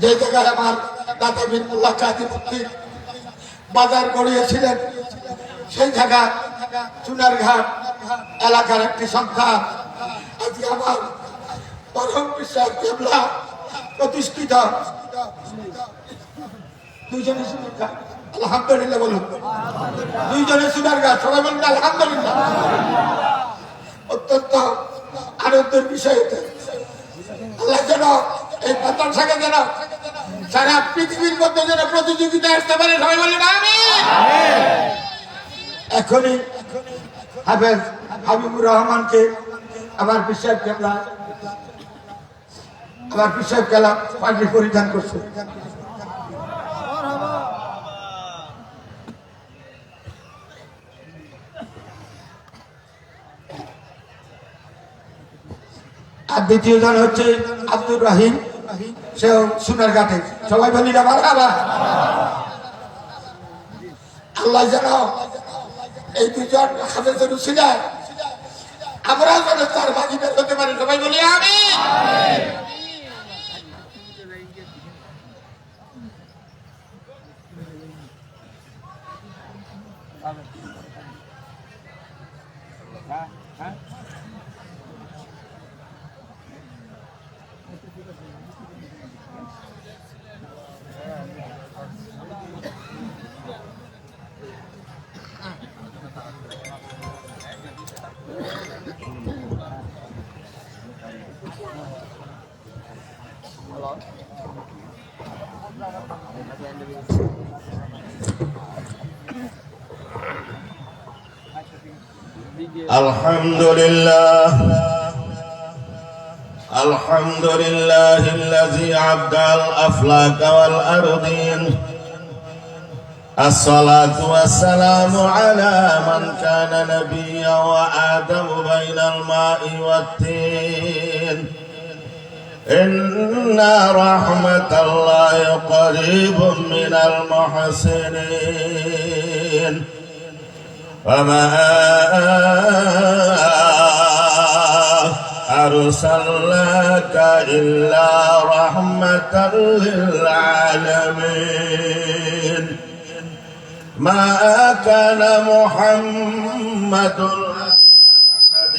যে জায়গায় আমার দাদা বিনউল্লাহ কাজী মুফতি বাজার গড়িয়েছিলেন, সেই জায়গা চুনারঘাট এলাকার একটি সংখ্যা আজকে আমার পরম বিশ্বাস কেবলা প্রতিষ্ঠিত। দুইজনে চুনারঘাট, আলহামদুলিল্লাহ বলুন। দুইজনে চুনারঘাট, সবাই বলুন আলহামদুলিল্লাহ। অত্যন্ত আনন্দের বিষয় আল্লাহ যেন এই মাদ্রাসাকে যেন সারা পৃথিবীর মধ্যে যেন প্রতিযোগিতা আসতে পারে, সবাই বলেন আমিন। এখনই হাফেজ হাবিবুর রহমানকে আমার বিশ্বাস কেবলা পাগড়ি পরিধান করছে। আর দ্বিতীয় জন হচ্ছে আব্দুর রহিম, সেও সোনারঘাটে। সবাই বলি না মারহাবা। আল্লাহ যেন এই দুজন হাফেজের উসিলায় আমরা যেন তার ভাগিদার হতে পারি, সবাই বলি আমিন। الحمد لله الذي عبد الأفلاك والأرضين. الصلاة والسلام على من كان نبيا وآدم بين الماء والتين. إن رحمة الله قريب من المحسنين. وما أرسلناك إلا رحمة للعالمين. ما كان محمد أحد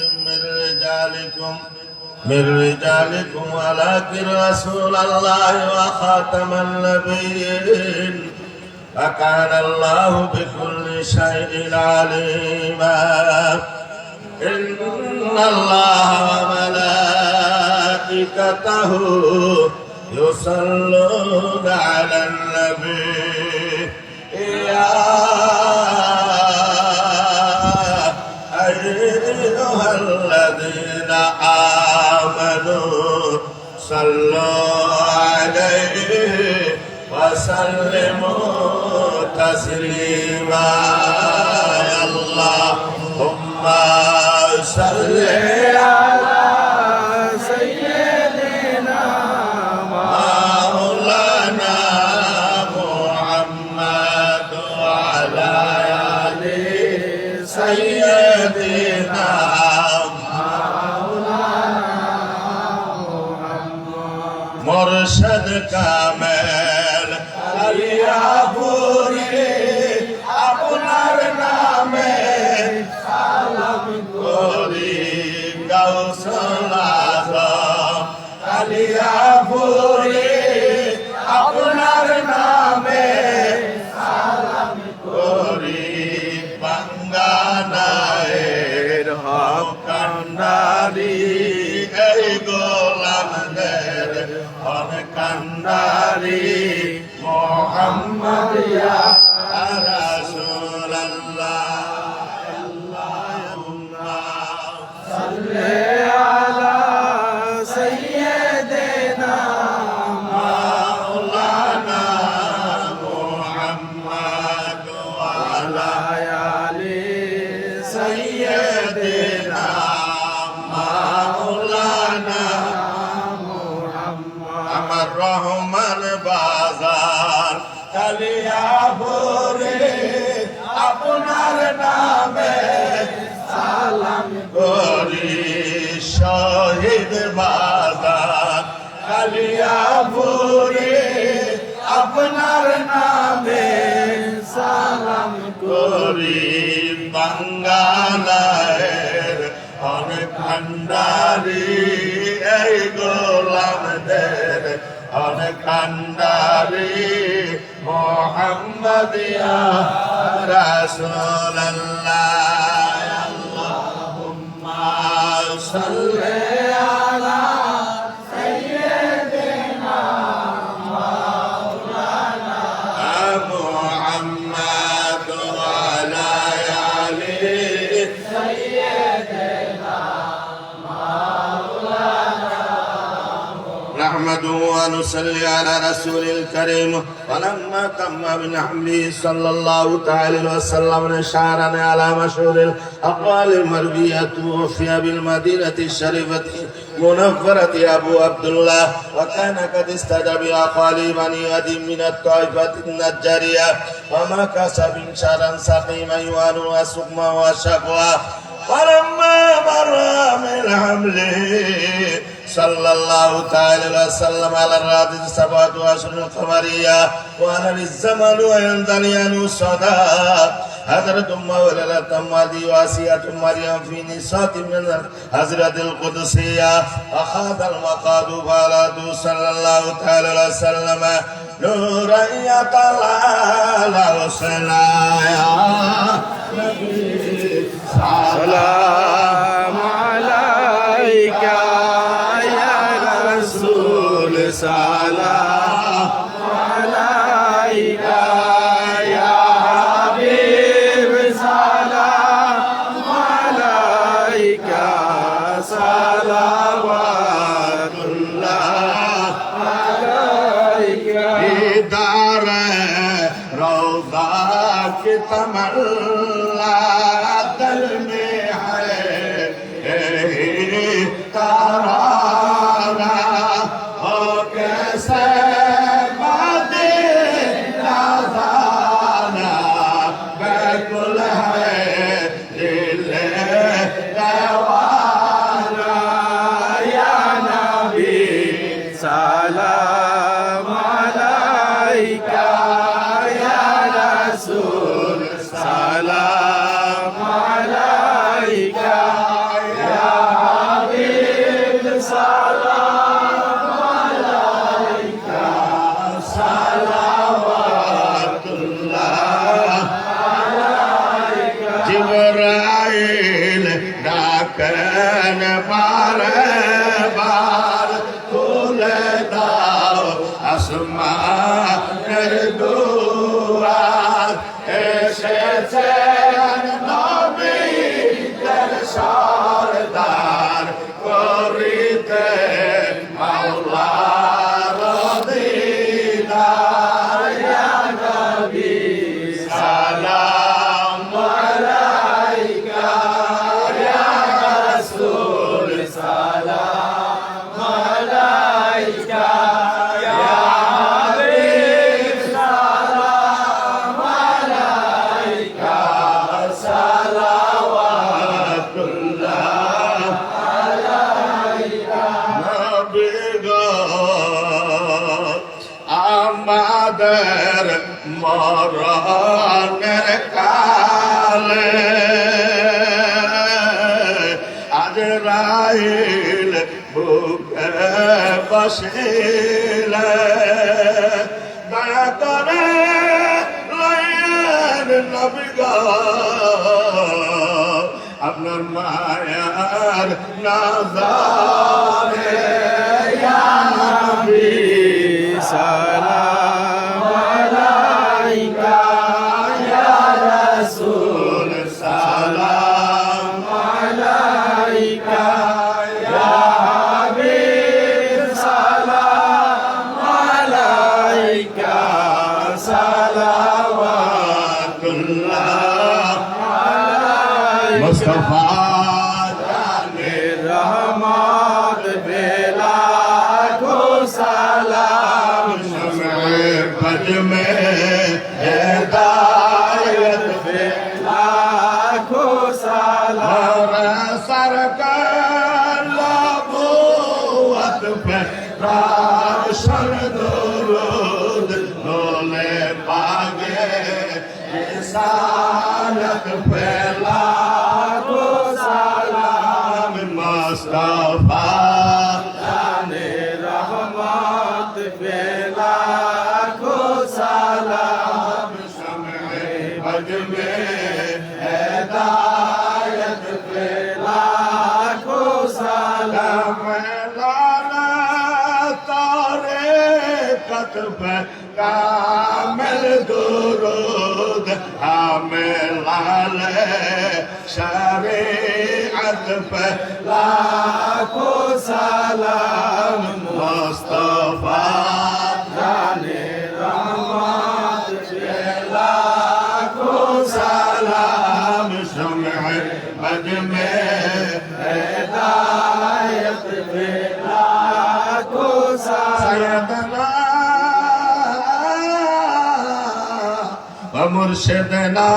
من رجالكم ولكن رسول الله وخاتم النبيين. وكان الله بكل شيء عليما. إن الله وملائكته يصلون على النبي. يا أيها الذين آمنوا صلوا عليه وسلموا تسليما. اللهم صل على سيدنا مولانا محمد وعلى آل سيدنا مولانا محمد. مرشد কামেল আলিয়াপুরে আপনার নামে সালাম করি। গাউসুল আজম আলিয়াপুরে আপনার নামে সালাম করি। বাঙ্গানায়ের হক কান্ডারি এই গোলামদের হক কান্ডারি মোহাম্মদ ইয়া রাসূলুল্লাহ। আল্লাহুম্মা সাল্লি আলা সাইয়্যিদিনা মাওলানা মুহাম্মদ ওয়া আলা আলি সাইয়্যিদিনা মাওলানা মুহাম্মদ। আমার রহমান বাজার কালিয়াপুরে আপনার নামে সালাম করি। শহীদ বাজার কালিয়াপুরে আপনার নামে সালাম করি বাঙ্গালায়ের অনেক ভান্ডারি এই গোলামদের অনেক ভান্ডারি মোহাম্মদিয়া রাসূলুল্লাহ আল্লাহুম্মা সাল্লি আলা محمد وعلى آله نحمده ونصلي على رسول الكريم ولما تم من حمله صلى الله تعالى وسلم شعرنا على مشهور الأقوال المروية توفي بالمدينة الشريفة منفرة أبو عبد الله وكان قد استدى بأقوال بني أدي من الطائفة النجارية ومكث من شهرا سقيما يوان وسقما وشقوا ولما مر من حمله صلى الله تعالى وسلم على الرادس 7 أشهر القمرية وأنا الزمن وينتهي الصدى حضرت مولى مادي واسية مريم في نساء من حضرة القدسية أخذ المقاد فالاد صلى الله تعالى وسلم نورا يتلالى وسلام سلام عليك يا رسول سلام عليك يا حبيب سلام عليك صلوات الله عليك دار روضاك تملى دل میں ہے ترانا ہو کیسے بادے نازانا بیکل ہے دل دیوانا یا نبی سلام علیکہ یا رسول سلام علیکہ یا حبیب سلام علیکہ صلوات اللہ علیکہ جبرائیل ڈاکن بار بار کھول داؤ আসমানের দুয়ার এসেছেন নবীদের সরদার করিতে মাওলার দিদার ইয়া নবী সালাম আলাইকা ইয়া রাসূল সালাম আলাইকা আমাদের মরণের কালে আজরাইল বুকে বসিলে দয়া করে লয়ের নবী গো আপনার মায়ার নাজারে ইয়া নবী সালাম আলাইকা ইয়া রাসূল সালাম আলাইকা ইয়া হাবিব সালাম আলাইকা সালাওয়াতুল্লাহ আলাইকা মুস্তাফা জানের রহমত বেলা को सलाम पद में हिदायत पे लाखों सलाम सरकार नबूवत पे राशन दुरूद रिसालत पे लाखों सलाम मुस्तफा जाने रहमत पे लाखों सलाम शम्ए बज में हिदायत पे लाखों सलाम लाना तारे कतब कामिल दुरूद हमें लाले शरीअत पे लाखों सलाम मुस्तफा जाने रहमत पे लाखों सलाम शम्ए बज में हिदायत पे लाखों सलाम मुर्शिदना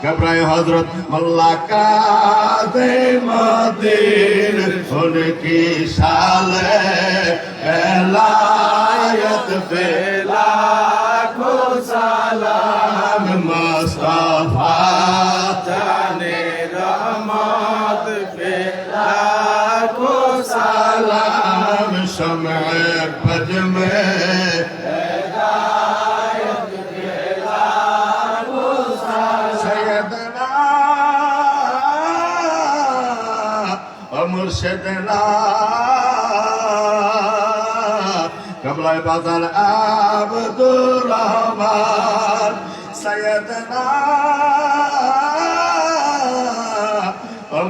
घबराए हजरत मल्ला कादे मदीन उनकी शाल बेलायत पे लाखों सलाम मुस्तफा जाने रहमत पे लाखों सलाम शम्ए बज में मुर्शिदना कबला बाजार अब्दुर रहमान सैयदना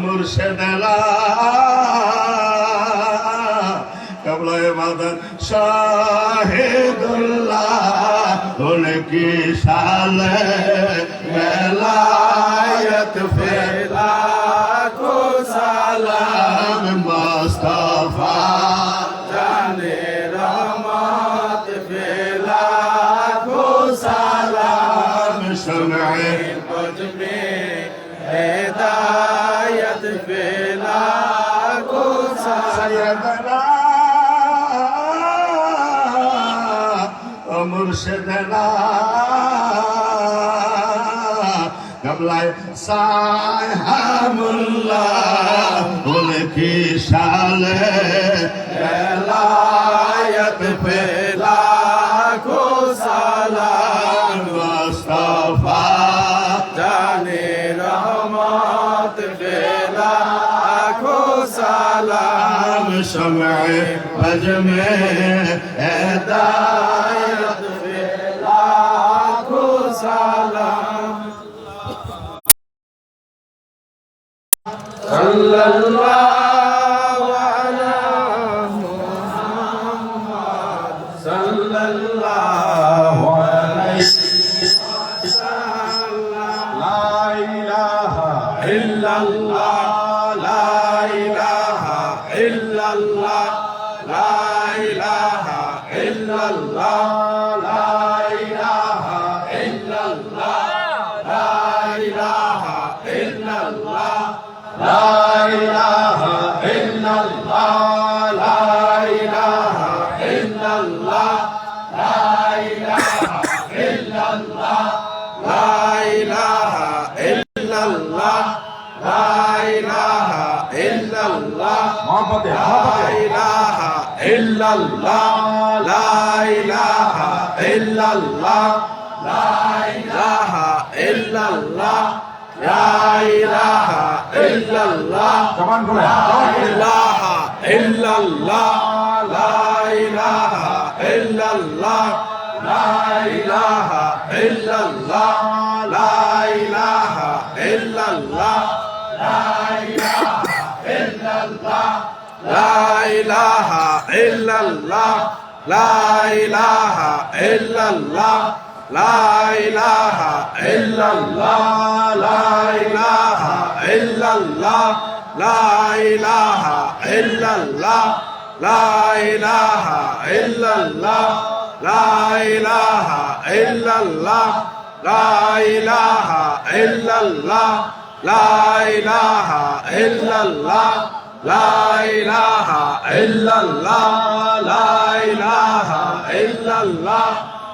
मुर्शिदना कबला बाजार शाहिदुल्लाह उनकी शाल वेलायत पे लाखों सलाम मुस्तफा जाने रहमत पे लाखों सलाम शम्ए बज में हिदायत पे लाखों सलाम मुर्शिदना कबलाए साहमुल्लाह उनकी शाल वेलायत पे लाखों सलाम मुस्तफा जाने रहमत पे लाखों सलाम शम्ए बज में हिदायत पे लाखों सलाम सल्लल्लाहु अला मुहम्मद सल्लल्लाहु अलैहि वसल्लम ला इलाहा इल्लल्लाह ला इलाहा इल्लल्लाह ला इलाहा इल्लल्लाह ला इलाहा इल्लल्लाह ला इलाहा इल्लल्लाह ला इलाहा इल्लल्लाह ला इलाहा इल्लल्लाह ला इलाहा इल्लल्लाह ला इलाहा इल्लल्लाह ला इलाहा इल्लल्लाह मोहब्बत ला इलाहा इल्लल्लाह ला इलाहा इल्लल्लाह ला इलाहा इल्लल्लाह ला इलाहा इल्लल्लाह जबान खोले ला इलाहा इल्लल्लाह ला इलाहा इल्लल्लाह ला इलाहा इल्लल्लाह ला इलाहा इल्लल्लाह ला इलाहा इल्लल्लाह ला इलाहा इल्लल्लाह ला इलाहा इल्लल्लाह ला इलाहा इल्लल्लाह ला इलाहा इल्लल्लाह ला इलाहा इल्लल्लाह ला इलाहा इल्लल्लाह ला इलाहा इल्लल्लाह ला इलाहा इल्लल्लाह ला इलाहा इल्लल्लाह ला इलाहा इल्लल्लाह ला इलाहा इल्लल्लाह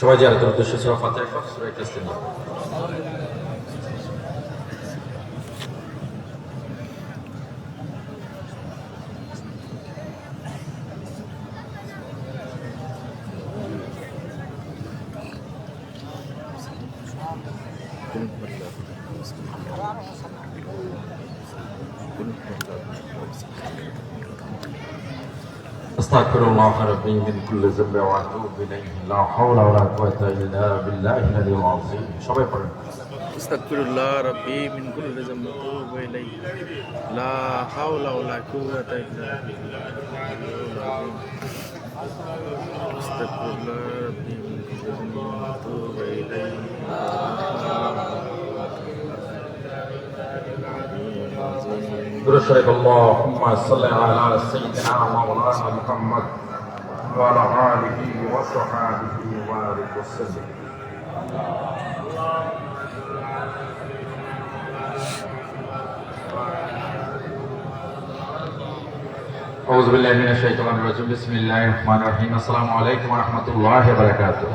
সবাই জিয়ারতের উদ্দেশ্যে সূরা ফাতিহা পড়ুন, সূরা ইখলাস তিনবার। أستغفر الله ربي من كل ذنب وأتوب إليه لا حول ولا قوة إلا بالله العلي العظيم সবাই পড়েন আস্তাগফিরুল্লাহ রাব্বি মিন কুল্লি যামবি ওয়া আতুবু ইলাইহি লা হাওলা ওয়ালা কুওয়াতা ইল্লা বিল্লাহ আস্তাগফিরুল্লাহ রাব্বি মিন কুল্লি যামবি ওয়া আতুবু ইলাইহি درود شريف اللهم صل على سيدنا مولانا محمد وعلى آله وصحبه وبارك وسلم أعوذ بالله من الشيطان الرجيم بسم الله الرحمن الرحيم السلام عليكم ورحمة الله وبركاته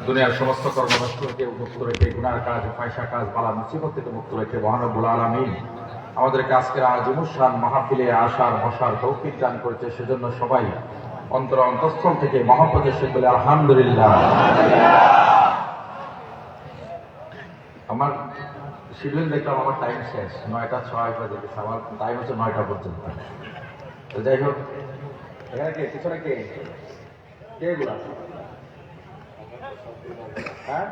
দুনিয়ার সমস্ত কর্মনষ্ট থেকে মুক্ত রেখে গুনার কাজ, পয়সা কাজ, বালা মুসিবত থেকে মুক্ত রেখে মহানবুল আলামিন আমাদেরকে আজকের আজিমুশান মাহফিলে আসার বসার তৌফিক দান করেছে। সেজন্য সবাই অন্তঃস্থল থেকে মহব্বতের সাথে বলে আলহামদুলিল্লাহ। আমার শিডিউল দেখলাম আমার টাইম শেষ, 9:06 বাজে গেছে, আমার টাইম হচ্ছে 9টা পর্যন্ত। তো যাই হোক, এখানে কে পিছনে কে কে এগুলা হ্যাঁ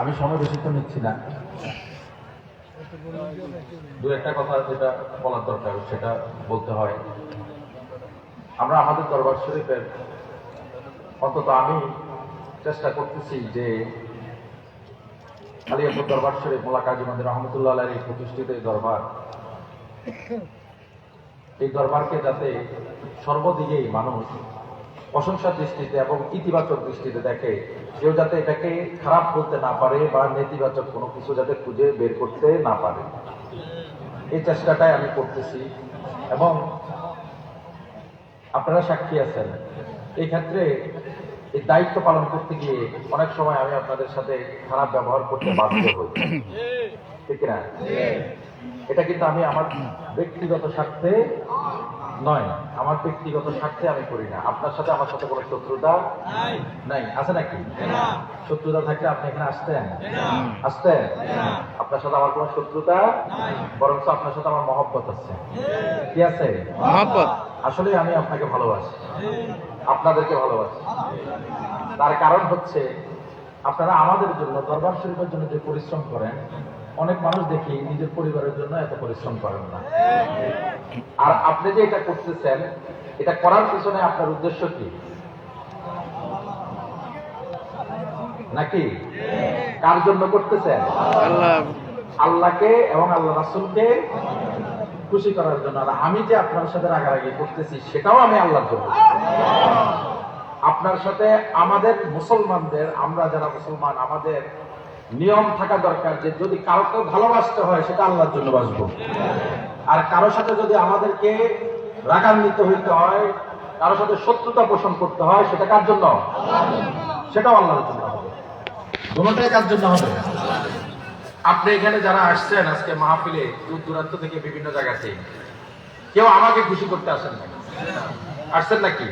আমি সময় বেশি তো নিচ্ছি না, দু একটা কথা যেটা বলার দরকার সেটা বলতে হয়। আমরা আমাদের দরবার শরীফের অন্তত আমি চেষ্টা করতেছি যে আলিয়াপুর দরবার শরীফ মোল্লা কাজী মন্দির রহমতুল্লাহ আলাইহি প্রতিষ্ঠিত এই দরবার, এই দরবারকে যাতে সর্বদিকেই মানুষ প্রশংসার দৃষ্টিতে এবং ইতিবাচক দৃষ্টিতে দেখে, কেউ যাতে এটাকে খারাপ বলতে না পারে বা নেতিবাচক কোনো কিছু যাতে খুঁজে বের করতে না পারে, এই চেষ্টাটাই আমি করতেছি। এবং আপনারা সাক্ষী আছেন, এই ক্ষেত্রে এই দায়িত্ব পালন করতে গিয়ে অনেক সময় আমি আপনাদের সাথে খারাপ ব্যবহার করতে বাধ্য হই, ঠিক না? এটা কিন্তু আমি আমার ব্যক্তিগত স্বার্থে নয়, আমার ব্যক্তিগত স্বার্থে আমি করি না। আপনার সাথে আমার সাথে কোনো শত্রুতা নাই, আছে নাকি? শত্রুতা থাকলে আপনি এখানে আসতেন? আপনার সাথে আমার কোনো শত্রুতা, বরং আপনার সাথে আমার মহব্বত আছে। কি আছে? মহব্বত। আসলে আমি আপনাকে ভালোবাসি, আপনাদেরকে ভালোবাসি। তার কারণ হচ্ছে আপনারা আমাদের জন্য, দরবার শরীফের জন্য যে পরিশ্রম করেন, অনেক মানুষ দেখি নিজের পরিবারের জন্য এত পরিশ্রম করেন না। আর আপনি যে এটা করতেছেন, এটা করার পিছনে আপনার উদ্দেশ্য কি? নাকি কার জন্য করতেছেন? আল্লাহকে এবং আল্লাহ রাসূলকে খুশি করার জন্য। আর আমি যে আপনার সাথে রাগারাগি করতেছি, সেটাও আমি আল্লাহর জন্য। আপনার সাথে আমাদের মুসলমানদের, আমরা যারা মুসলমান, আমাদের নিয়ম থাকা দরকার যে যদি কাউকে ভালোবাসতে হয় সেটা আল্লাহর জন্য বাসবো। আর কারো সাথে যদি আমাদেরকে রাগান্বিত হইতে হয়, কারো সাথে শত্রুতা পোষণ করতে হয়, সেটা কার জন্য? সেটাও আল্লাহর জন্য হবে। দুটোটাই কার জন্য হবে? আপনি এখানে যারা আসছেন আজকে মাহফিলে, দূর দূরান্ত থেকে বিভিন্ন জায়গাতে, কেউ আমাকে খুশি করতে আসেন না, আসছেন নাকি?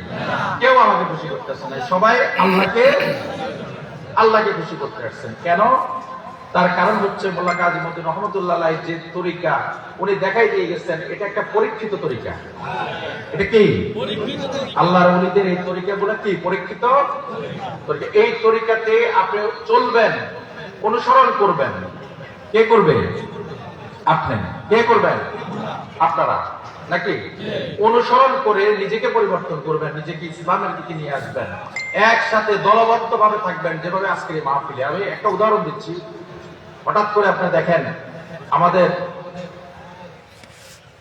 কেউ আমাকে খুশি করতে আসেন না, সবাই আল্লাহকে খুশি করতে আসছেন। কেন? তার কারণ হচ্ছে মোল্লা কাজী মন্দির রহমতুল্লাহ আলাইহি যে তরিকা উনি দেখাই দিয়ে গেছেন, এটা একটা পরীক্ষিত তরিকা। এটা কি? আল্লাহর ওলিদের এই তরিকাগুলো কি? পরীক্ষিত তরিকা। এই তরিকাতে আপনি চলবেন, অনুসরণ করবেন। কে করবে? আপনি। কে করবেন? আপনারা। নাকি? অনুসরণ করে নিজেকে পরিবর্তন করবেন, নিজেকে ইসলামের দিকে নিয়ে আসবেন, একসাথে দলবদ্ধ ভাবে থাকবেন, যেভাবে আজকের এই মাহফিলে। আমি একটা উদাহরণ দিচ্ছি। হঠাৎ করে আপনি দেখেন আমাদের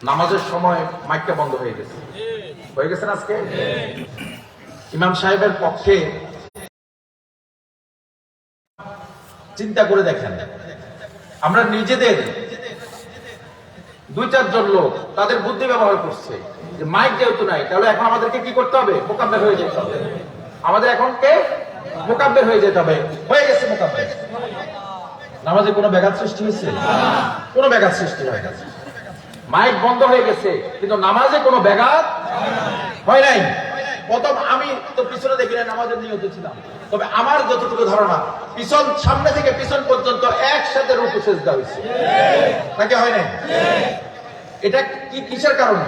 নামাজের সময় মাইকটা বন্ধ হয়ে গেছে, না আজকে? ইমাম সাহেবের পক্ষে চিন্তা করে দেখেন, আমরা নিজেদের 2-4 জন লোক তাদের বুদ্ধি ব্যবহার করছে যে মাইক যেহেতু নাই, তাহলে এখন আমাদেরকে কি করতে হবে? মোকাব্বের হয়ে যেতে হবে। আমাদের এখন কে? মোকাব্বের হয়ে যেতে হবে। হয়ে গেছে মোকাব্বের। নামাজে কোনো ব্যাঘাত সৃষ্টি হয়েছে? কোনো ব্যাঘাত সৃষ্টি হয় না। মাইক বন্ধ হয়ে গেছে, কিন্তু নামাজে কোনো ব্যাঘাত হয় নাই। প্রথম আমি তো পিছনে দেখি না, নামাজের নিয়ত ছিলাম, তবে আমার যতটুকু ধারণা পিছন সামনে থেকে পিছন পর্যন্ত একসাথে রুকু সিজদা হয়েছে, নাকি হয় নাই? এটা কি কিসের কারণে?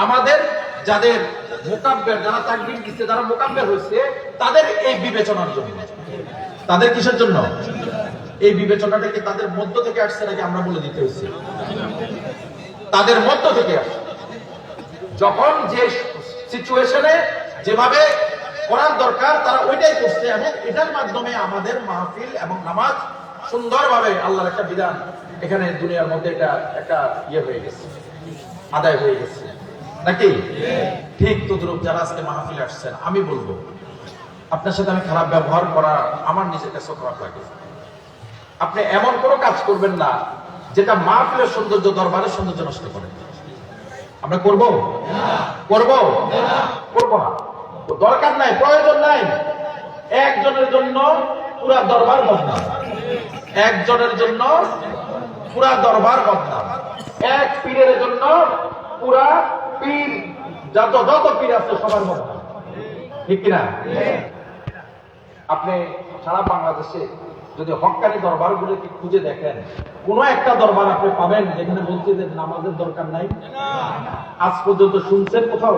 আমাদের যাদের মোকাব্বের, যারা তাকবীর দিচ্ছে, যারা মোকাব্বের হয়েছে, তাদের এই বিবেচনার জন্য। তাদের কিসের জন্য? এই বিবেচনাটা কি তাদের মধ্য থেকে আসছে নাকি আমরা বলে দিতে হয়েছে? তাদের মধ্য থেকে আসছে। যখন যে সিচুয়েশনে যেভাবে করার দরকার তারা ওইটাই করছে, এবং এটার মাধ্যমে আমাদের মাহফিল এবং নামাজ সুন্দরভাবে আল্লাহর একটা বিধান এখানে দুনিয়ার মধ্যে এটা একটা ইয়ে হয়ে গেছে, আদায় হয়ে গেছে, নাকি? ঠিক তদ্রুপ যারা আজকে মাহফিলে আসছেন, আমি বলবো আপনার সাথে আমি খারাপ ব্যবহার করা আমার নিজের কাছে খারাপ লাগে। আপনি এমন কোনো কাজ করবেন না যেটা মাহফিলের সৌন্দর্য, দরবারের সৌন্দর্য নষ্ট করে। আমরা করব? করব না। দরকার নাই, প্রয়োজন নাই। একজনের জন্য পুরা দরবার বদনাম, একজনের জন্য পুরা দরবার বদনাম, এক পীরের জন্য পুরা পীর, যত পীর আছে সবার বদনাম, ঠিক কিনা? আপনি সারা বাংলাদেশে যদি হক্কানি দরবার গুলোকে খুঁজে দেখেন, কোন একটা দরবার আপনি পাবেন যেখানে বলছে যে নামাজের দরকার নাই? আজ পর্যন্ত শুনছেন কোথাও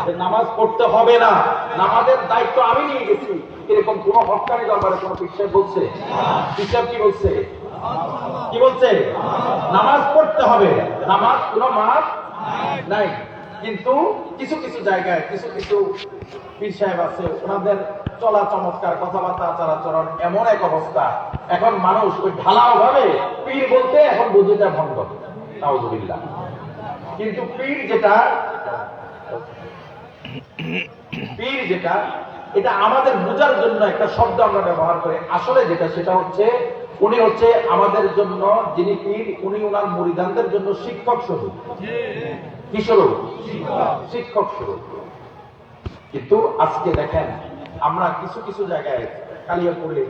যে নামাজ পড়তে হবে না, নামাজের দায়িত্ব আমি নিয়ে গেছি, এরকম কোন হক্কানি দরবারে কোন পিসাব বলছে? পিসাব কি বলছে? কি বলছে? নামাজ পড়তে হবে, নামাজ কোনো মাপ নাই। কিন্তু কিছু কিছু জায়গায় কিছু কিছু পীর সাহেব আছে, ওনাদের চলা চমৎকার, কথাবার্তা, আচার-আচরণ এমন এক অবস্থা, এখন মানুষ ওই ঢালাও ভাবে পীর বলতে এখন বুঝতে ভঙ্গ, নাউযুবিল্লাহ। কিন্তু পীর যেটা এটা আমাদের বোঝার জন্য একটা শব্দ আমরা ব্যবহার করি, আসলে যেটা সেটা হচ্ছে উনি হচ্ছে আমাদের জন্য, যিনি পীর উনি ওনার মুরিদানদের জন্য শিক্ষক স্বরূপ। কি স্বরূপ? শিক্ষক স্বরূপ। কিন্তু আজকে দেখেন আমরা কিছু কিছু জায়গায় কালিয়াপুরে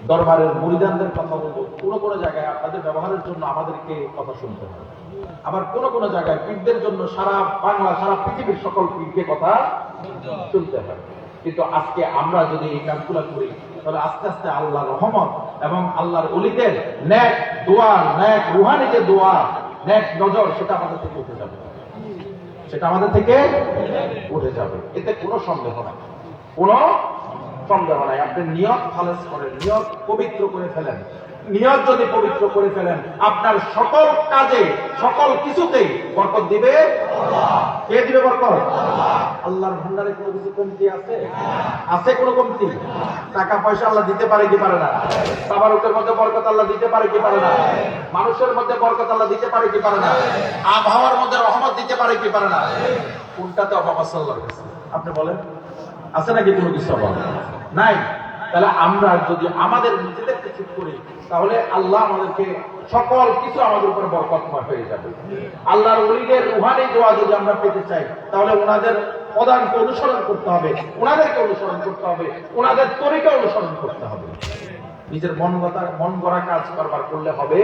দরবারের মুরিদানদের কথা বলবো, কোন জায়গায় আপনাদের ব্যবহারের জন্য আমাদেরকে কথা শুনতে হবে, আবার কোন জায়গায় পীরদের জন্য সারা বাংলা, সারা পৃথিবীর সকল পীরকে কথা শুনতে হবে। কিন্তু আজকে আমরা যদি এই কাজগুলো করি, তাহলে আস্তে আস্তে আল্লাহর রহমত এবং আল্লাহর ওলিদের নেক দোয়া, নেক রুহানি যে দোয়া, নেক নজর, সেটা আমাদের থেকে উঠে যাবে, সেটা আমাদের থেকে উঠে যাবে। এতে কোনো সন্দেহ নাই, কোনো সন্দেহ নাই। আপনি নিয়ত খালেস করেন, নিয়ত পবিত্র করে ফেলেন। নিয়ত যদি পবিত্র করে ফেলেন, আপনার সকল কাজে, সকল কিছুতেই বরকত দিবে আল্লাহ। কে দিবে বরকত? আল্লাহর ভান্ডারে কোনো কিছু কমতি আছে? আছে কোনো কমতি? টাকা পয়সা আল্লাহ দিতে পারে কি পারে না? তাবারুকের মধ্যে বরকত আল্লাহ দিতে পারে কি পারে না? মানুষের মধ্যে বরকত আল্লাহ দিতে পারে কি পারে না? আবহাওয়ার মধ্যে রহমত দিতে পারে কি পারে না? কোনটাতে অভাব আছে আল্লাহর কাছে? আপনি বলেন, আছে নাকি কোনো কিছু অভাব? নাই। তাহলে আমরা যদি আমাদের নিজেদেরকে ঠিক করি, তাহলে আল্লাহ আমাদেরকে সকল কিছু আমাদের উপর বরকতময় হয়ে যাবে। আল্লাহর ওলিদের রুহানি দোয়া যদি আমরা পেতে চাই, তাহলে ওনাদের পদাঙ্ককে অনুসরণ করতে হবে, ওনাদেরকে অনুসরণ করতে হবে, ওনাদের তরিকা অনুসরণ করতে হবে। নিজের মন গড়া কাজ করবার করলে হবে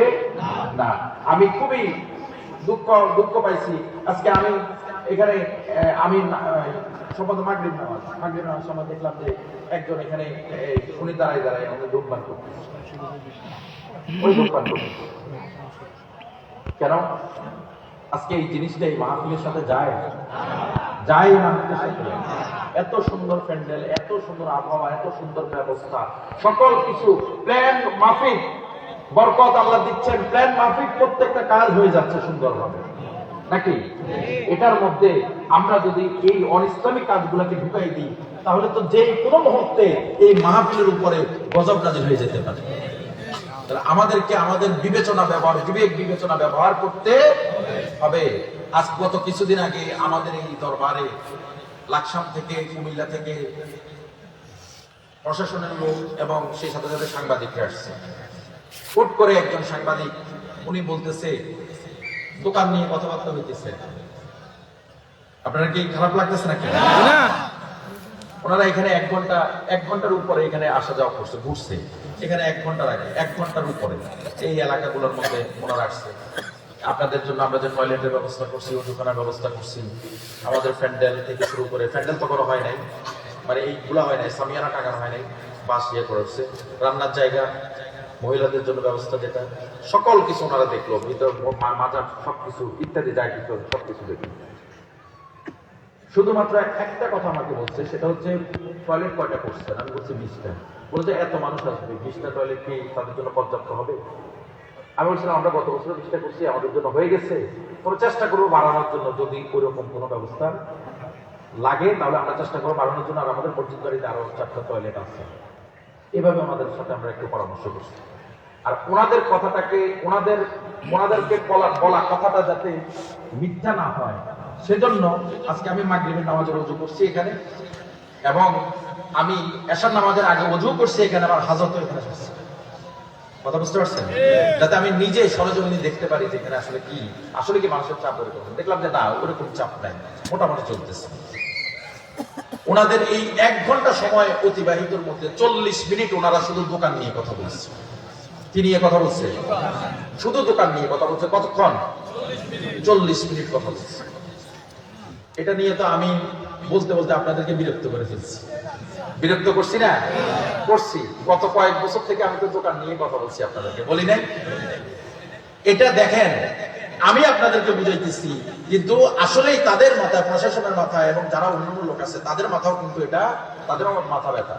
না। আমি খুবই দুঃখ পাইছি আজকে। আমি এখানে সম্ভবত মাগরিব নামাজ সময় দেখলাম যে একজন এখানে উনি দাঁড়ায় আমাদের ধূমপান করতেছে। কেন আজকে এই জিনিসটা এই মাহফিলের সাথে যায়? মাহফিলের সাথে এত সুন্দর প্যান্ডেল, এত সুন্দর আবহাওয়া, এত সুন্দর ব্যবস্থা, সকল কিছু প্ল্যান মাফিক বরকত আল্লাহ দিচ্ছেন, প্ল্যান মাফিক প্রত্যেকটা কাজ হয়ে যাচ্ছে সুন্দরভাবে, নাকি? এটার মধ্যে আমরা যদি এই অনিসলামিক কাজগুলোকে ঢুকাই দিই, তাহলে তো যে কোনো মুহূর্তে এই মাহফিলের উপরে গজব নাযিল হয়ে যেতে পারে। আমাদেরকে আমাদের বিবেক বিবেচনা ব্যবহার করতে হবে। আজ গত কিছুদিন আগে আমাদের এই দরবারে লাকসাম থেকে, কুমিল্লা থেকে প্রশাসনের লোক এবং সেই সাথে সাথে সাংবাদিকরা আসছে। হুট করে একজন সাংবাদিক উনি বলতেছে দোকান নিয়ে কথাবার্তা হইতেছে। আপনারা কি খারাপ লাগতেছে নাকি? না ওনারা এখানে 1 ঘন্টার উপরে এখানে আসা যাওয়া করছে, ঘুরছে এখানে 1 ঘন্টার আগে, 1 ঘন্টার উপরে এই এলাকাগুলোর মধ্যে ওনারা আসছে। আপনাদের জন্য আমরা যে টয়লেটের ব্যবস্থা করছি, ওষুধখানার ব্যবস্থা করছি, আমাদের প্যান্ডেল থেকে শুরু করে, প্যান্ডেল তো করা হয় নাই, মানে এইগুলা হয় নাই, সামিয়ানা টাকানো হয় নাই, বাস ইয়ে করেছে, রান্নার জায়গা, মহিলাদের জন্য ব্যবস্থা, যেটা সকল কিছু ওনারা দেখলো, ভিতর মাজার সবকিছু ইত্যাদি যায় কিছু সবকিছু দেখলো। শুধুমাত্র একটা কথা আমাকে বলছে, সেটা হচ্ছে টয়লেট কয়টা করছেন? আমি বলছি 20টা। বলছে এত মানুষ আসবে, 20টা টয়লেট কি তাদের জন্য পর্যাপ্ত হবে? আমি বলছিলাম আমরা গত বছর 20টা করছি, আমাদের জন্য হয়ে গেছে, তবে চেষ্টা করবো বাড়ানোর জন্য, যদি ওইরকম কোনো ব্যবস্থা লাগে তাহলে আমরা চেষ্টা করবো বাড়ানোর জন্য। আর আমাদের পর্যটনকারীতে আরো 4টা টয়লেট আছে। এভাবে ওনাদের সাথে আমরা একটু পরামর্শ করছি। আর ওনাদের কথাটাকে ওনাদেরকে বলা কথাটা যাতে মিথ্যা না হয়, সেজন্য আজকে আমি মাগরিবের নামাজের ওযু করছি এখানে, এবং আমি এশার নামাজের আগে ওযু করছি এখানে, আমার হাজত এখানে আসছে। কথা বুঝতে পারছেন? যাতে আমি নিজে সরজমিনে দেখতে পারি যে এখানে আসলে কি মানুষের চাপ ওরকম। দেখলাম যে না, ওরকম চাপ নাই, মোটামুটি চলতেছে। ওনাদের এই 1 ঘন্টা সময় অতিবাহিতর মধ্যে 40 মিনিট ওনারা শুধু দোকান নিয়ে কথা বলছে। কি নিয়ে কথা বলছে? শুধু দোকান নিয়ে কথা বলছে। কতক্ষণ? 40 মিনিট কথা বলছে। এটা নিয়ে তো আমি বলতে বলতে আপনাদেরকে বিরক্ত করে ফেলছি। বিরক্ত করছি না? করছি। গত কয়েক বছর থেকে আমি তো দোকান নিয়ে কথা বলছি, আপনাদেরকে বলি নাই? এটা দেখেন, আমি আপনাদেরকে বুঝাইতেছি, কিন্তু আসলেই তাদের মাথায়, প্রশাসনের মাথায় এবং যারা অন্যান্য লোক আছে তাদের মাথাও কিন্তু এটা, তাদের মাথা ব্যথা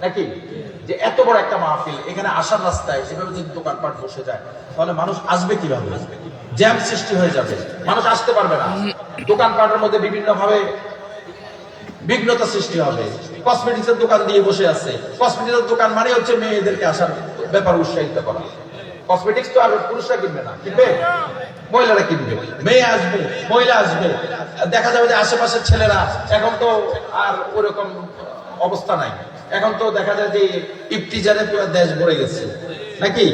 নাকি, যে এত বড় একটা মাহফিল, এখানে আসার রাস্তায় এভাবে যদি দোকানপাট বসে যায় তাহলে মানুষ আসবে কিভাবে? জ্যাম সৃষ্টি হয়ে যাবে, মানুষ আসতে পারবে না, দোকানপাটের মধ্যে বিভিন্ন ভাবে বিঘ্নতা সৃষ্টি হবে। কসমেটিক্সের দোকান দিয়ে বসে আছে, কসমেটিক্সের দোকান মানে হচ্ছে মেয়েদেরকে আসার ব্যাপার উৎসাহিত করা। কসমেটিক্স তো আর পুরুষরা কিনবে না, কিনবে মহিলারা কিনবে, মেয়ে আসবে, মহিলা আসবে। দেখা যাবে যে আশেপাশের ছেলেরা, এখন তো আর ওরকম অবস্থা নাই, এখন তো দেখা যায় যে ইফতিজারে পুরো দেশ ভরে গেছে নাকি।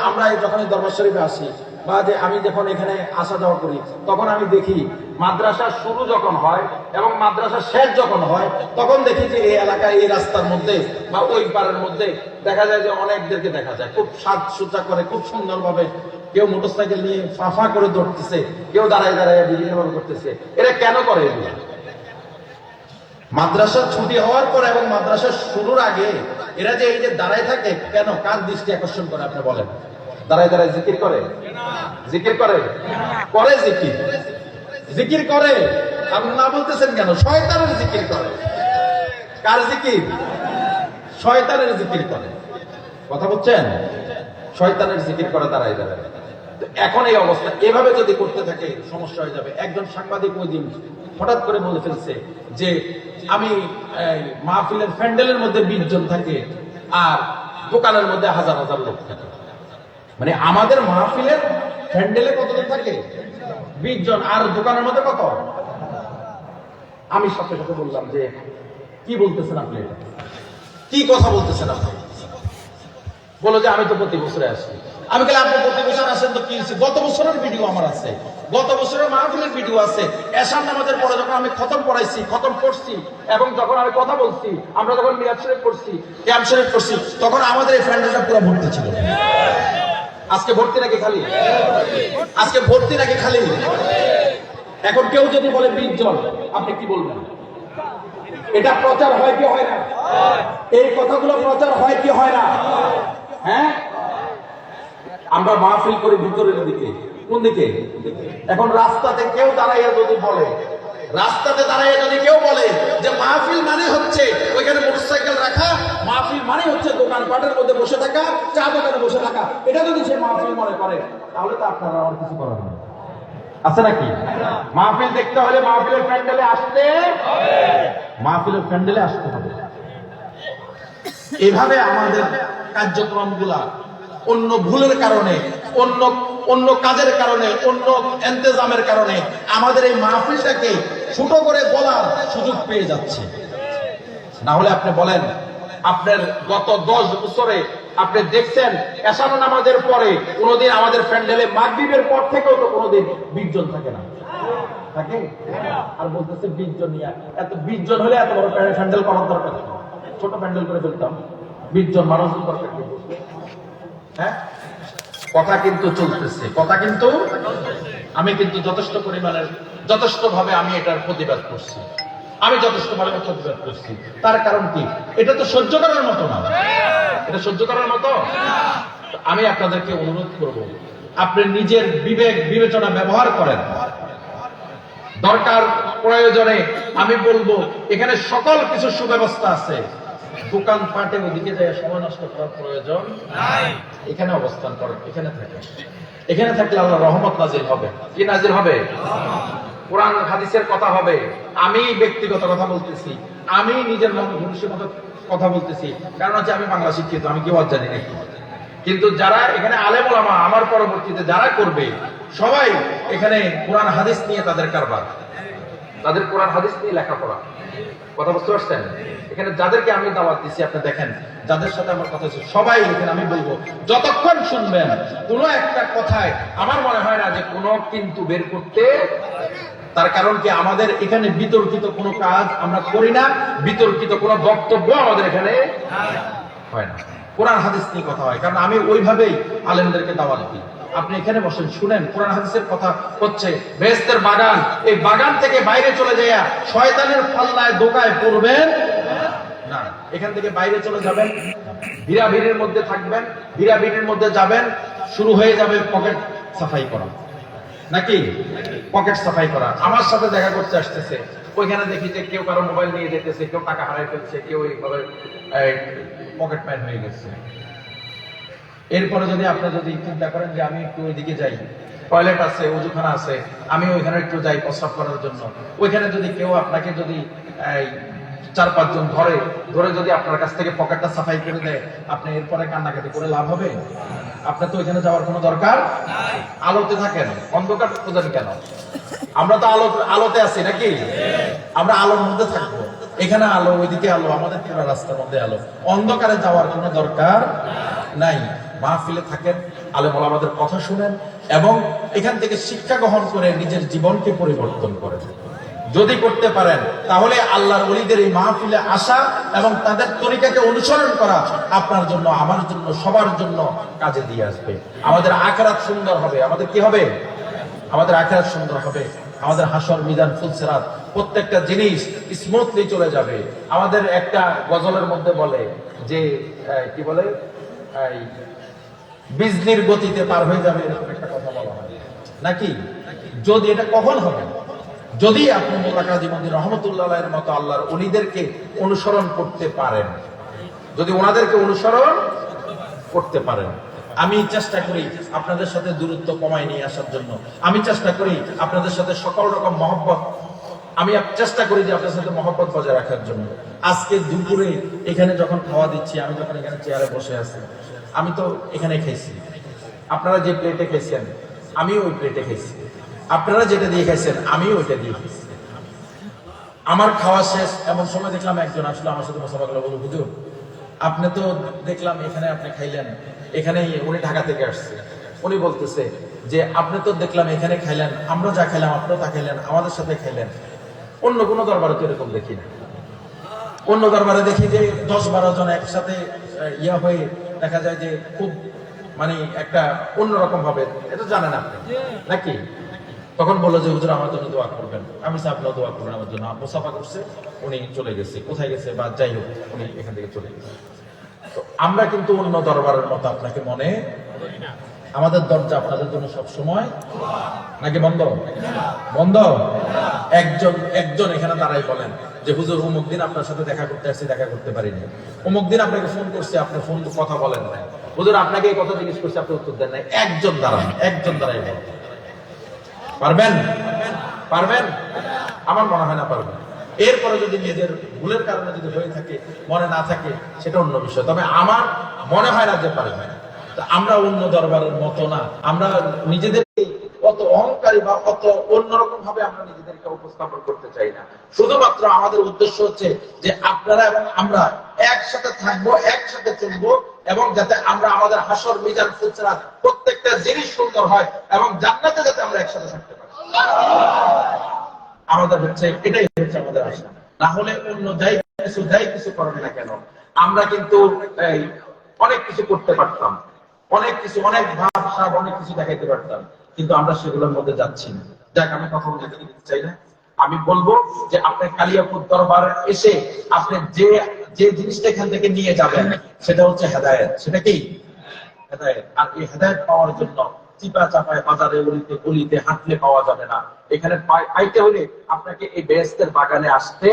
আমরা যখন দরবার শরীফে আসি, বা যে আমি যখন এখানে আসা যাওয়া করি, তখন আমি দেখি মাদ্রাসা শুরু যখন হয় এবং মাদ্রাসা শেষ যখন হয়, তখন দেখি যে এই এলাকায়, এই রাস্তার মধ্যে বা ওই পাড়ের মধ্যে দেখা যায় যে অনেকদেরকে দেখা যায় খুব সাজসজ্জা করে, খুব সুন্দরভাবে, কেউ মোটরসাইকেল নিয়ে ফাঁফা করে দৌড়তেছে, কেউ দাঁড়ায় দাঁড়ায় বিভিন্ন ভাবে করতেছে। এরা কেন করে এগুলো? মাদ্রাসার ছুটি হওয়ার পর এবং মাদ্রাসা শুরুর আগে এরা যে এই যে দাঁড়ায় থাকে কেন? কার দৃষ্টি আকর্ষণ করে আপনি বলেন? দাঁড়ায় দাঁড়ায় জিকির করে, জিকির করে, করে জিকির, জিকির করে। আপনি না বলতেছেন কেন? শয়তানের জিকির করে। কার জিকির? শয়তানের জিকির করে। কথা বলছেন? শয়তানের জিকির করে দাঁড়ায় দাঁড়ায়। এখন এই অবস্থা এভাবে যদি করতে থাকে সমস্যা হয়ে যাবে। একজন সাংবাদিক ওই দিন হঠাৎ করে বলে ফেলছে যে আমি মাহফিলের প্যান্ডেলের মধ্যে 20 জন থাকে আর দোকানের মধ্যে হাজার হাজার লোক থাকে। মানে আমাদের মাহফিলের প্যান্ডেলে কতজন থাকে? 20 জন, আর দোকানের মধ্যে কত? আমি সাথে সাথে বললাম যে কি বলতেছেন আপনি, এটা কি কথা বলতেছেন আপনি? বলো যে আমি তো প্রতি বছরে আসি। আমি বলি আপনি প্রতি বছর আসেন তো কি হয়েছে? গত বছরের ভিডিও আমার আছে, গত বছরের মাহফিলের ভিডিও আছে। এশার নামাজের পরে যখন আমি খতম পড়াইছি, খতম করছি, এবং যখন আমি কথা বলছি, আমরা যখন মিলাদ শরীফ করছি, ক্যাম্প শরীফ করছি, তখন আমাদের এই প্যান্ডেলটা পুরো ভর্তি ছিল। আজকে ভর্তি নাকি খালি? আজকে ভর্তি নাকি খালি? এখন কেউ যদি বলে 20 জন, আপনি কি বলবেন? এটা প্রচার হয় কি হয় না? এই কথাগুলো প্রচার হয় কি হয় না? হ্যাঁ, আমরা মাহফিল করি ভিতরের দিকে, কোন দিকে? এখন রাস্তাতে কেউ দাঁড়াইয়া যদি বলে, রাস্তাতে দাঁড়াইয়া যদি কেউ বলে যে মাহফিল মানে হচ্ছে ওইখানে মোটরসাইকেল রাখা, মাহফিল মানে হচ্ছে দোকানপাটের মধ্যে বসে থাকা, চা দোকানে বসে থাকা, এটা যদি সে মাহফিল মনে করে, তাহলে তো আপনারা আর কিছু করার নেই, আছে নাকি? মাহফিল দেখতে হলে মাহফিলের প্যান্ডেলে আসতে হবে, মাহফিলের প্যান্ডেলে আসতে হবে। এভাবে আমাদের কার্যক্রমগুলা অন্য ভুলের কারণে, অন্য কাজের কারণে, অন্য ইন্তেজামের কারণে আমাদের এই মাহফিলটাকে ছোট করে বলার সুযোগ পেয়ে যাচ্ছে। না হলে আপনি বলেন, আপনার গত 10 বছরে আপনি দেখছেন এশার নামাজের পরে কোনোদিন আমাদের প্যান্ডেলে মাগরিবের পর থেকেও তো কোনোদিন 20 জন থাকে না, থাকে? আর বলতেছে 20 জন নিয়ে, এত 20 জন হলে এত বড় প্যান্ডেল করার দরকার, ছোট প্যান্ডেল করে ফেলতাম। 20 জন মানুষ দরকার কি? হ্যাঁ, কথা কিন্তু চলতেছে, কথা কিন্তু আমি কিন্তু যথেষ্ট পরিমাণের যথেষ্টভাবে আমি এটার প্রতিবাদ করছি, আমি যথেষ্ট ভাবে প্রতিবাদ করছি। তার কারণ কি? এটা তো সহ্য করার মতো না, এটা সহ্য করার মতো। আমি আপনাদেরকে অনুরোধ করব, আপনি নিজের বিবেক বিবেচনা ব্যবহার করেন। দরকার প্রয়োজনে আমি বলবো এখানে সকল কিছু সুব্যবস্থা আছে, দোকান পাটে ওদিকে যায় সময় নষ্ট করার প্রয়োজন নাই। এখানে অবস্থান করেন, এখানে থাকেন। এখানে থাকলে আল্লাহ রহমত নাজিল হবে। কি নাজিল হবে? কোরআন হাদিসের কথা হবে। আমি ব্যক্তিগত কথা বলতেছি, আমি নিজের মত ঘনিষ্ঠ মতো কথা বলতেছি, কারণ হচ্ছে আমি বাংলা শিক্ষিত, আমি কেউ জানি না। কিন্তু যারা এখানে আলেম ওলামা আমার পরবর্তীতে যারা করবে, সবাই এখানে কোরআন হাদিস নিয়ে তাদের কারবার, তাদের কোরআন হাদিস নিয়ে লেখাপড়া। কথা বুঝতে পারছেন? এখানে যাদেরকে আমি দাওয়াত দিচ্ছি, আপনি দেখেন যাদের সাথে আমার কথা হচ্ছে সবাই এখানে, আমি বলবো যতক্ষণ শুনবেন কোনো একটা কথায় আমার মনে হয় না যে কোনো কিন্তু বের করতে। তার কারণ কি? আমাদের এখানে বিতর্কিত কোনো কাজ আমরা করি না, বিতর্কিত কোনো বক্তব্য আমাদের এখানে হয় না। কোরআন হাদিস নিয়ে কথা হয়, কারণ আমি ওইভাবেই আলেমদেরকে দাওয়াত দিই। আপনি এখানে বসেন, শুনেন কোরআন হাদিসের কথা হচ্ছে। বেহেশতের বাগান, এই বাগান থেকে বাইরে চলে যায় শয়তানের পাল্লায় দোকায় পড়বেন না। এখান থেকে বাইরে চলে যাবেন, ভিড়াভিড়ির মধ্যে থাকবেন, ভিড়াভিড়ির মধ্যে যাবেন, শুরু হয়ে যাবে পকেট সাফাই করা, নাকি? পকেট সাফাই করা। আমার সাথে দেখা করতে আসতেছে, ওইখানে দেখি যে কেউ কারো মোবাইল নিয়ে যেতেছে, কেউ টাকা হারাই ফেলছে, কেউ এইভাবে পকেট ম্যান হয়ে গেছে। এরপরে যদি আপনি যদি চিন্তা করেন যে আমি একটু ওইদিকে যাই, টয়লেট আছে, ওজুখানা আছে, আমি ওইখানে একটু যাই প্রস্রাব করার জন্য, ওইখানে যদি কেউ আপনাকে যদি 4-5 জন ধরে যদি আপনার কাছ থেকে পকেটটা সাফাই করে দেয়, আপনি এরপরে কান্নাকাটি করে লাভ হবে? আপনার তো ওইখানে যাওয়ার কোনো দরকার। আলোতে থাকেন, অন্ধকার খুঁজেন কেন? আমরা তো আলোতে আছি, নাকি? আমরা আলোর মধ্যে থাকবো। এখানে আলো, ওইদিকে আলো, আমাদের পুরো রাস্তার মধ্যে আলো। অন্ধকারে যাওয়ার কোনো দরকার নাই। মাহফিলে থাকেন, আলেম ওলামাদের কথা শুনেন এবং এখান থেকে শিক্ষা গ্রহণ করে নিজের জীবনকে পরিবর্তন করেন। যদি করতে পারেন তাহলে আল্লাহর ওলিদের এই মাহফিলে আসা এবং তাদের তরিকাকে অনুসরণ করা আপনার জন্য, আমার জন্য, সবার জন্য কাজে দিয়ে আসবে। আমাদের আখিরাত সুন্দর হবে। আমাদের কি হবে? আমাদের আখিরাত সুন্দর হবে। আমাদের হাসর, মিজান, ফুলসিরাত প্রত্যেকটা জিনিস স্মুথলি চলে যাবে। আমাদের একটা গজলের মধ্যে বলে যে কি বলে, বিজলির গতিতে পার হয়ে যাবে, এরকম একটা কথা বলা হয়, নাকি? যদি এটা কখন হবে? যদি আপনি মোল্লা কাজী মঈনুদ্দিন রহমতুল্লাহের মতো আল্লাহর ওলিদেরকে অনুসরণ করতে পারেন, যদি ওনাদেরকে অনুসরণ করতে পারেন। আমি চেষ্টা করি আপনাদের সাথে দূরত্ব কমায় নিয়ে আসার জন্য, আমি চেষ্টা করি আপনাদের সাথে সকল রকম মহব্বত, আমি চেষ্টা করি যে আপনার সাথে মহব্বত বজায় রাখার জন্য। আজকে দুপুরে এখানে যখন খাওয়া দিচ্ছি, আমি যখন এখানে চেয়ারে বসে আছি, আমি তো এখানে খেয়েছি, আপনারা যে প্লেটে খেয়েছেন আমি ওই প্লেটে খেয়েছি, আপনারা যেটা দিয়ে খাইছেন আমি ওইটা দিয়ে খাইছি। আমার খাওয়া শেষ এমন সময় দেখলাম একজন আসলে আমার সাথে মুসাফা করলো, বলল হুজুর আপনি তো দেখলাম এখানে আপনি খাইলেন, এখানে উনি ঢাকা থেকে আসছে, উনি বলতেছে যে আপনি তো দেখলাম এখানে খাইলেন, আমরা যা খাইলাম আপনিও তা খাইলেন, আমাদের সাথে খাইলেন। অন্য কোনো দরবারে তো এরকম দেখি না। অন্য দরবারে দেখি যে 10-12 জন একসাথে ইয়া হয়ে দেখা যায় যে খুব মানে একটা অন্যরকম ভাবে, এটা জানেন আপনি, নাকি? তখন বললো যে হুজুর আমার জন্য দোয়া করবেন। আমি আপনারা দোয়া করবেন আমার জন্য। মুসাফা করছে, উনি চলে গেছে, কোথায় গেছে বা যাই হোক উনি এখান থেকে চলে গেছে। তো আমরা কিন্তু অন্য দরবারের মতো আপনাকে মনে করি না। আমাদের দরজা আপনাদের জন্য সব সময় নাকি বন্ধ? বন্ধ। একজন এখানে দাঁড়াই বলেন যে হুজুর অমুক দিন আপনার সাথে দেখা করতে আসছি, দেখা করতে পারিনি। অমুক দিন আপনাকে ফোন করছে, আপনি ফোন কথা বলেন নাই। হুজুর আপনাকে এই কথা জিজ্ঞেস করছে, আপনি উত্তর দেন নাই। একজন দাঁড়াই বলেন, পারবেন? পারবেন? আমার মনে হয় না পারবেন। এরপরে যদি নিজের ভুলের কারণে যদি হয়ে থাকে, মনে না থাকে, সেটা অন্য বিষয়। তবে আমার মনে হয় না যে পারবেন। আমরা অন্য দরবারের মতো না, আমরা নিজেদেরকে অত অহংকারী বা অত অন্যরকম ভাবে আমরা নিজেদেরকে উপস্থাপন করতে চাই না। শুধুমাত্র আমাদের উদ্দেশ্য হচ্ছে যে আপনারা এবং আমরা একসাথে থাকবো, একসাথে চলবো, এবং যাতে আমরা আমাদের হাসর মিজান ফুলসিরাত প্রত্যেকটা জিনিস সুন্দর হয়, এবং জান্নাতে যাতে আমরা একসাথে থাকতে পারি। আমাদের হচ্ছে এটাই হচ্ছে আমাদের আশা। না হলে অন্য যাই কিছু করেন না কেন, আমরা কিন্তু এই অনেক কিছু করতে পারতাম, অনেক কিছু, অনেক ভাব সাব, অনেক কিছু দেখাইতে পারতাম, কিন্তু আমরা সেগুলোর মধ্যে যাচ্ছি না। যাক, আমি কথা বলতে দিতে চাই না। আমি বলবো যে আপনি কালিয়াপুর দরবার এসে আপনি যে যে জিনিসটা এখান থেকে নিয়ে যাবেন সেটা হচ্ছে হেদায়েত। সেটা কি? হেদায়েত। আর এই হেদায়েত পাওয়ার জন্য চিপা চাপায় বাজারে গলিতে গলিতে হাঁটলে পাওয়া যাবে না। এখানে পাইতে হলে আপনাকে এই বেহেশতের বাগানে আসতে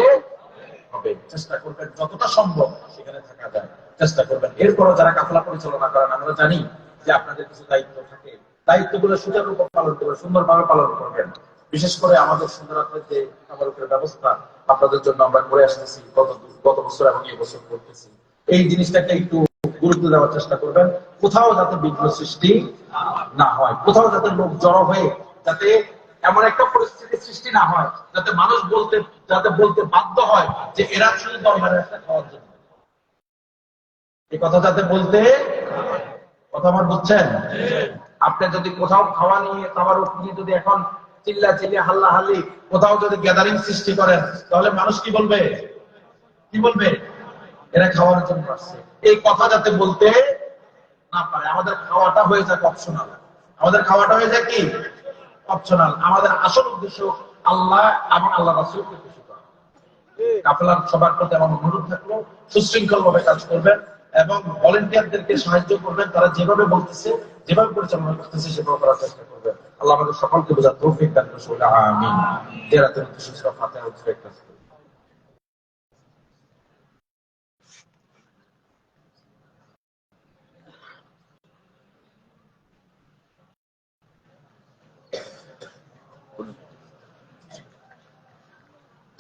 হবে। চেষ্টা করবেন যতটা সম্ভব সেখানে থাকা যায়, চেষ্টা করবেন। এরপরও যারা কাফেলা পরিচালনা করেন, আমরা জানি যে আপনাদের কিছু দায়িত্ব থাকে, দায়িত্বগুলো সুচারুরূপে পালন করবেন, সুন্দরভাবে পালন করবেন। বিশেষ করে আমাদের সুন্দরাতের যে তাবারুকের ব্যবস্থা আপনাদের জন্য আমরা করে আসতেছি গত বছর এবং এই বছর করতেছি, এই জিনিসটাকে একটু গুরুত্ব দেওয়ার চেষ্টা করবেন। কোথাও যাতে বিঘ্ন সৃষ্টি না হয়, কোথাও যাতে লোক জড়ো হয়ে যাতে এমন একটা পরিস্থিতির সৃষ্টি না হয় যাতে মানুষ বলতে বাধ্য হয় যে এরা শুধু দরবারে একটা খাওয়ার জন্য। এই কথা যাতে বলতে, কথা আমার বুঝছেন? আপনি যদি কোথাও খাওয়া নিয়ে তাবারুক নিয়ে যদি এখন চিল্লাচিল্লি হাল্লাহাল্লি কোথাও যদি গ্যাদারিং সৃষ্টি করেন, তাহলে মানুষ কি বলবে? কি বলবে? এরা খাওয়ার জন্য আসছে। এই কথা যাতে বলতে না পারে। আমাদের খাওয়াটা হয়ে যাক অপশনাল। আমাদের খাওয়াটা হয়ে যায় কি? অপশনাল। আমাদের আসল উদ্দেশ্য আল্লাহ এবং আল্লাহ রাসূলকে খুশি করা। কাফেলার সবার প্রতি আমার অনুরোধ থাকলো, সুশৃঙ্খল ভাবে কাজ করবেন এবং ভলেন্টিয়ারদেরকে সাহায্য করবেন। তারা যেভাবে বলতেছে, যেভাবে পরিচালনা করতেছে সেভাবে করার চেষ্টা করবেন। আল্লাহ আমাদের সকলকে বোঝার তৌফিক দান করুন। আমিন। জেরাতে সুসরা ফাতিহা উচ্চারণ করুন।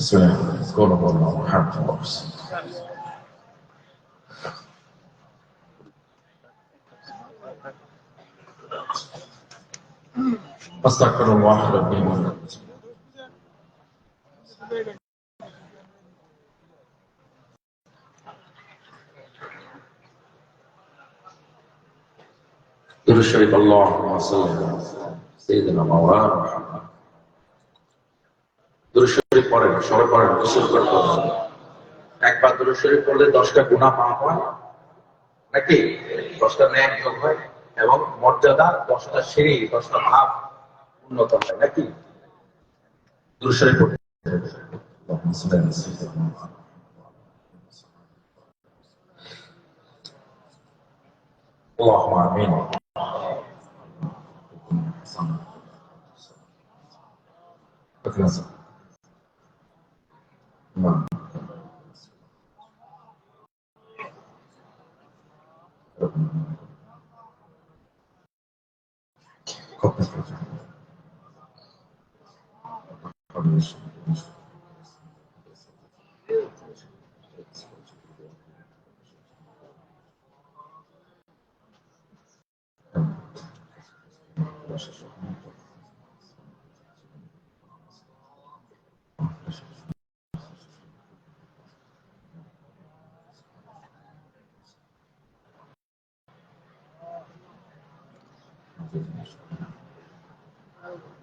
Let's go to Allah. Have to أستغفر الله ربي ولكم. درود شريف اللهم صل على سيدنا مولانا محمد. درود শরীফ পড়েন, সবাই পড়েন, গোসল করতে হবে। একবার দুরূদ শরীফ পড়লে 10টা গুনাহ মাফ হয় নাকি? 10টা নেক যোগ হয় এবং মর্যাদা 10টা সিঁড়ি, 10টা ভাব উন্নত হয় নাকি? দুরূদ শরীফ পড়তে اللهم آمين.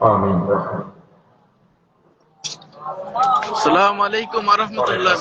آمين. আসসালামু আলাইকুম ওয়া রাহমাতুল্লাহ।